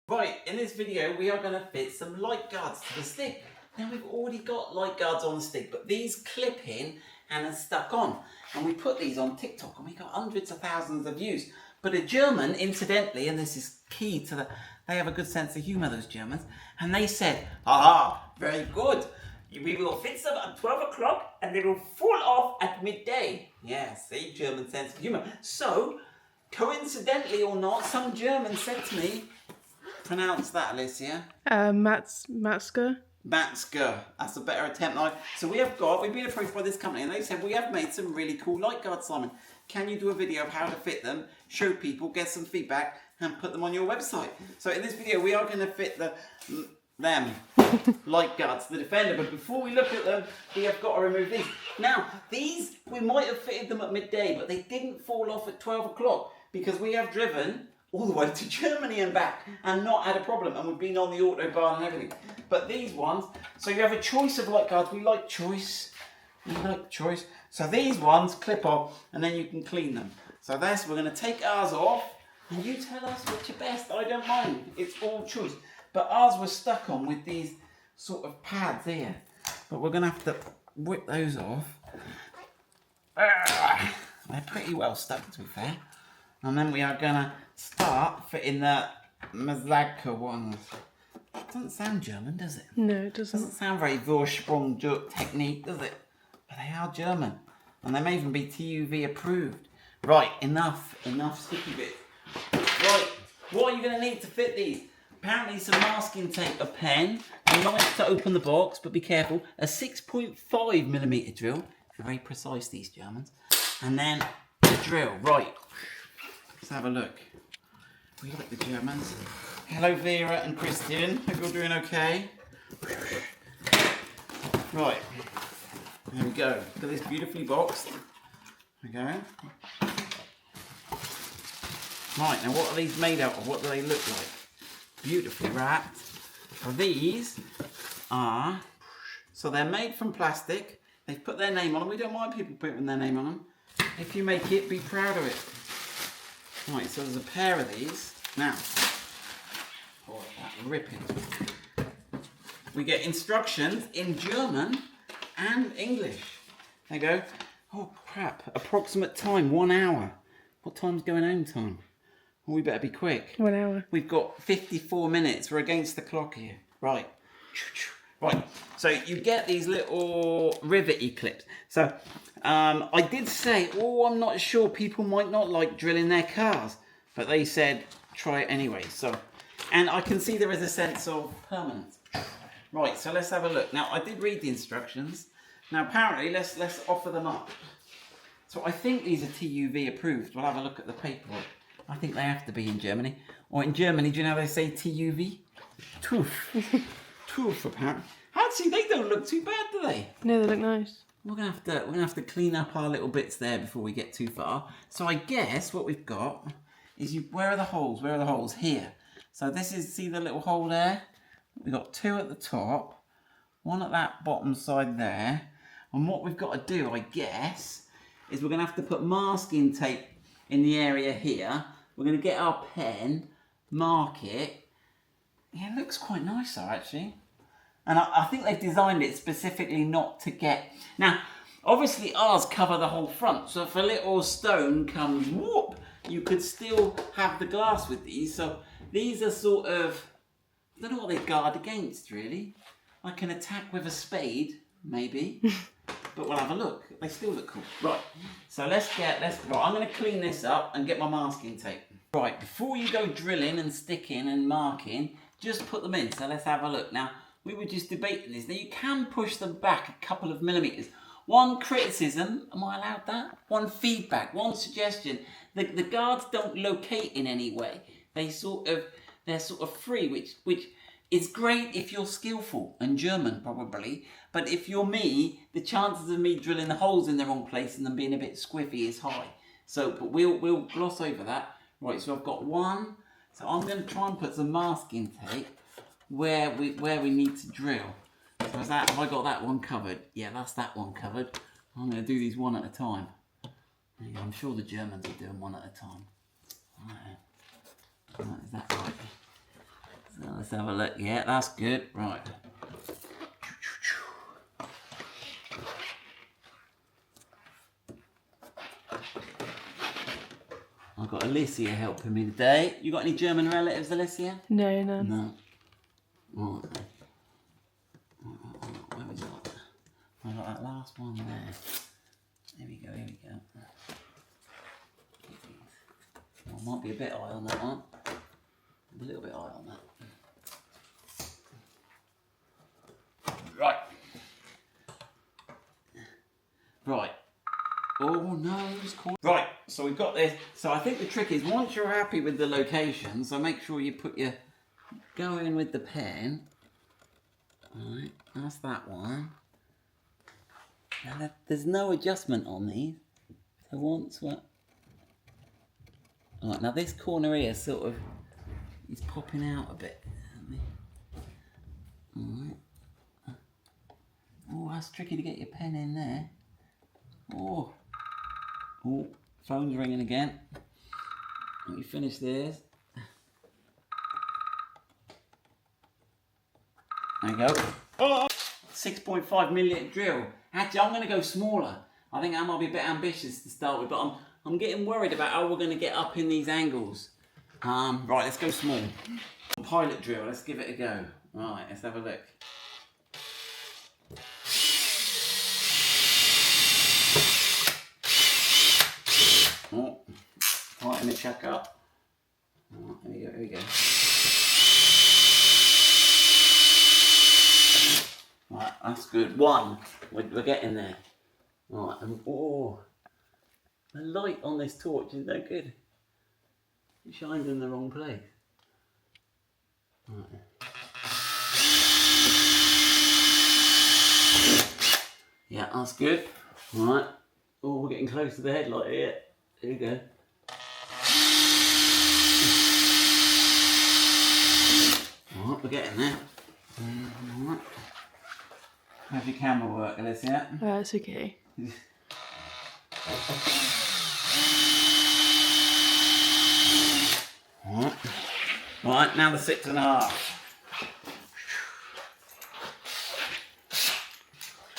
Right, in this video we are going to fit some light guards to the stick. Now we've already got light guards on the stick, but these clip in and are stuck on. And we put these on TikTok and we got hundreds of thousands of views. But a German, incidentally, and this is key to they have a good sense of humour, those Germans, and they said, "Aha, very good. We will fit them at 12 o'clock and they will fall off at midday." Yeah, see, German sense of humour. So, coincidentally or not, some German said to me, pronounce that, Alicia. Matzker. Matzker. That's a better attempt. So we've been approached by this company and they said, we have made some really cool light guards, Simon. Can you do a video of how to fit them, show people, get some feedback and put them on your website? So in this video, we are going to fit them light guards, the Defender. But before we look at them, we have got to remove these. Now, these, we might have fitted them at midday, but they didn't fall off at 12 o'clock because we have driven all the way to Germany and back and not had a problem, and we've been on the Autobahn and everything. But these ones, so you have a choice of light guards. We like choice. So these ones clip off and then you can clean them. So we're going to take ours off and you tell us which are best. I don't mind, it's all choice. But ours were stuck on with these sort of pads here, but we're going to have to whip those off. They're pretty well stuck, to be fair. And then we are going to start fitting the Matzker ones. It doesn't sound German, does it? No, it doesn't. It doesn't sound very Vorsprung technique, does it? But they are German. And they may even be TUV approved. Right, enough sticky bits. Right, what are you going to need to fit these? Apparently some masking tape, a pen, a knife to open the box, but be careful, a 6.5mm drill. Very precise, these Germans. And then the drill. Right. Let's have a look. We like the Germans. Hello Vera and Christian. Hope you're doing okay. Right. There we go. Look at this beautifully boxed. There we go. Right, now what are these made out of? What do they look like? Beautifully wrapped. So these are, so they're made from plastic. They've put their name on them. We don't mind people putting their name on them. If you make it, be proud of it. Right, so there's a pair of these. Now, oh, that ripping. We get instructions in German and English. There you go. Oh crap, approximate time, 1 hour. What time's going home time? Well, we better be quick. 1 hour. We've got 54 minutes. We're against the clock here. Right. Right. So you get these little rivety clips. So I did say, I'm not sure, people might not like drilling their cars. But they said, try it anyway. So, and I can see there is a sense of permanence. Right, so let's have a look. Now, I did read the instructions. Now, apparently, let's offer them up. So I think these are TUV approved. We'll have a look at the paperwork. I think they have to be in Germany. Or in Germany, do you know how they say TUV? TÜV. TÜV, apparently. Actually, they don't look too bad, do they? No, they look nice. We're gonna have to clean up our little bits there before we get too far. So I guess what we've got is where are the holes? Where are the holes? Here. So this is, see the little hole there? We've got 2 at the top, 1 at that bottom side there. And what we've got to do, I guess, is we're gonna have to put masking tape in the area here. We're going to get our pen, mark it. Yeah, it looks quite nice though, actually. And I think they've designed it specifically not to get... Now, obviously ours cover the whole front. So if a little stone comes, whoop, you could still have the glass with these. So these are sort of... I don't know what they guard against, really. Like an attack with a spade, maybe. But we'll have a look. They still look cool. Right, so right, I'm going to clean this up and get my masking tape. Right, before you go drilling and sticking and marking, just put them in. So let's have a look. Now, we were just debating this. Now, you can push them back a couple of millimetres. One criticism, am I allowed that? One feedback, one suggestion. The guards don't locate in any way. They're sort of free, which is great if you're skillful and German probably, but if you're me, the chances of me drilling the holes in the wrong place and them being a bit squiffy is high. So, but we'll gloss over that. Right, so I've got 1. So I'm going to try and put some masking tape where we need to drill. So have I got that one covered? Yeah, that's that one covered. I'm going to do these one at a time. I'm sure the Germans are doing one at a time. Right, is that right? So let's have a look. Yeah, that's good. Right. I've got Alicia helping me today. You got any German relatives, Alicia? No, none. No. Right. Where we got? I got that last one there. Here we go, here we go. Oh, might be a bit high on that one. A little bit high on that. Right. Right. Oh no, it's cool. Right, so we've got this. So I think the trick is once you're happy with the location, so make sure you put your go in with the pen. Alright, that's that one. And there's no adjustment on these. So once what? Alright, now this corner here sort of is popping out a bit. Alright. Oh, that's tricky to get your pen in there. Oh. Oh, phone's ringing again. Let me finish this. There you go. Oh! 6.5 millimeter drill. Actually, I'm going to go smaller. I think I might be a bit ambitious to start with, but I'm getting worried about how we're going to get up in these angles. Right, let's go small. Pilot drill, let's give it a go. Right, let's have a look. Oh, tighten the chuck up. Oh, here we go, here we go. Right, that's good. One, we're getting there. Right, and oh, the light on this torch is no good. It shines in the wrong place. Right. Yeah, that's good. Right. Oh, we're getting close to the headlight here. Here we go. Alright, we're getting there. Alright. How's your camera work, Alicia? It's okay. Alright. Right, now the 6.5.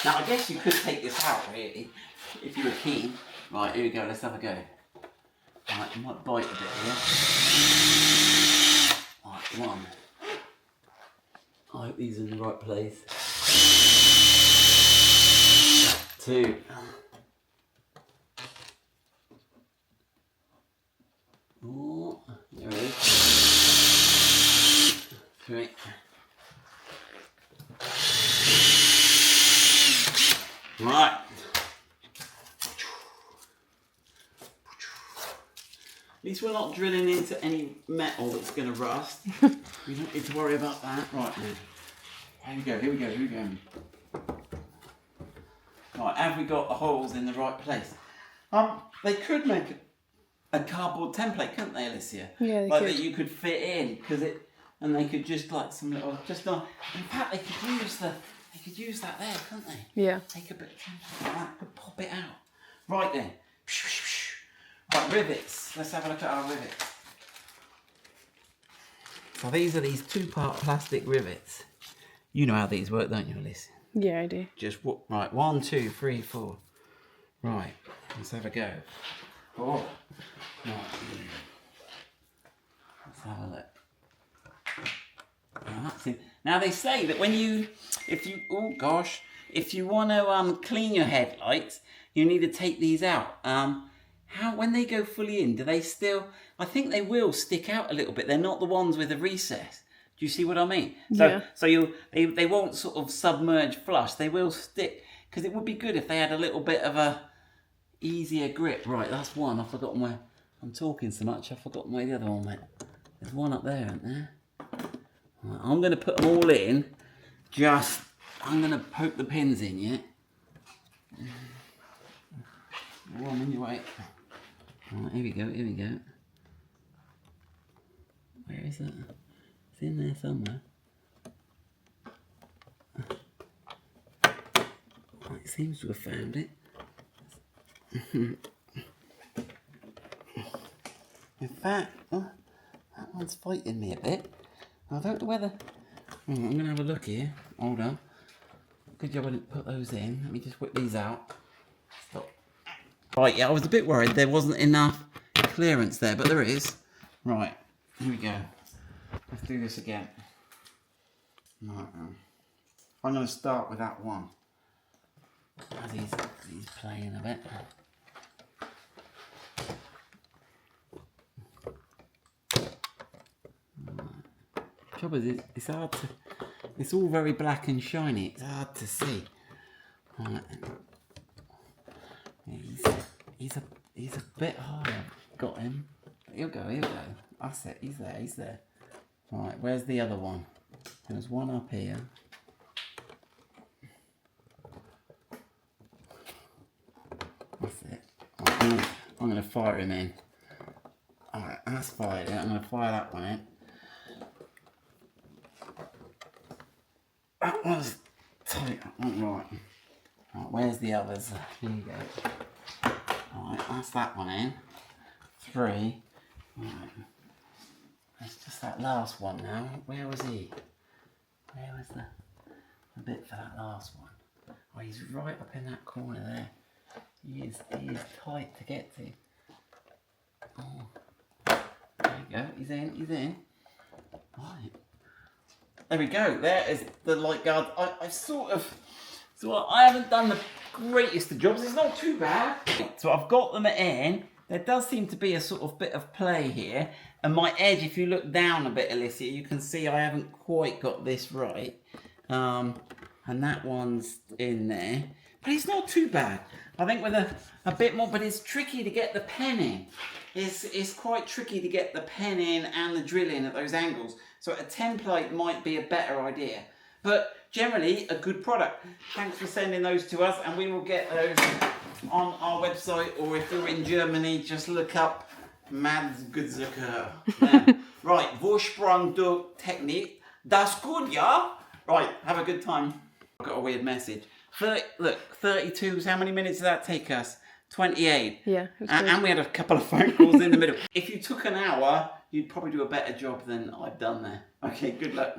Now I guess you could take this out really, if you were keen. Right, here we go, let's have a go. Right, you might bite a bit here. Right, one. I hope these are in the right place. Two. Oh, there it is. Three. Right. At least we're not drilling into any metal that's going to rust. We don't need to worry about that. Right, here we go, here we go, here we go. Right, have we got the holes in the right place? They could make a cardboard template, couldn't they, Alicia? Yeah, they like could. that you could fit in, because and they could just like some little, in fact, they could use that there, couldn't they? Yeah. Take a bit of template like that, could pop it out. Right then. Right, rivets. Let's have a look at our rivets. So these are these 2-part plastic rivets. You know how these work, don't you, Alicia? Yeah, I do. Just right, 1, 2, 3, 4. Right, let's have a go. Oh, right. Let's have a look. Right. Now they say that if you want to clean your headlights, you need to take these out. When they go fully in, do they still? I think they will stick out a little bit. They're not the ones with a recess. Do you see what I mean? Yeah. So they won't sort of submerge flush. They will stick, because it would be good if they had a little bit of a easier grip. Right, that's one. I've forgotten where. I'm talking so much. I've forgotten where the other one went. There's one up there, isn't there? Right, I'm going to put them all in. I'm going to poke the pins in, yeah? Oh, I'm in your way. Right, here we go, here we go. Where is it? It's in there somewhere. Oh, it seems to have found it. In fact, that one's fighting me a bit. I don't know whether... I'm going to have a look here. Hold on. Good job I didn't put those in. Let me just whip these out. Stop. Right, yeah, I was a bit worried there wasn't enough clearance there, but there is. Right, here we go. Let's do this again. Right, I'm going to start with that one. As he's playing a bit. Trouble is, it's hard to... It's all very black and shiny. It's hard to see. Right. He's a bit harder. Got him. He'll go. That's it. He's there. Right, where's the other one? There's one up here. That's it. Right, I'm going to fire him in. Alright, that's fired. I'm going to fire that one in. That was tight. Right, where's the others? Here you go. Alright, that's that one in. 3. Right. It's just that last one now. Where was he? Where was the bit for that last one? Oh, he's right up in that corner there. He is tight to get to. Oh. There you go. He's in. Right. There we go. There is the light guard. I sort of... So I haven't done the greatest of jobs. It's not too bad. So I've got them in. There does seem to be a sort of bit of play here. And my edge, if you look down a bit, Alicia, you can see I haven't quite got this right. And that one's in there. But it's not too bad. I think with a bit more, but it's tricky to get the pen in. It's quite tricky to get the pen in and the drill in at those angles. So a template might be a better idea. But generally, a good product. Thanks for sending those to us, and we will get those on our website, or if you're in Germany, just look up Matzker. Right, Vorsprung durch Technik. Das gut, ja? Right, have a good time. I've got a weird message. Look, 32, how many minutes did that take us? 28. Yeah. And we had a couple of phone calls in the middle. If you took an hour, you'd probably do a better job than I've done there. Okay, good luck.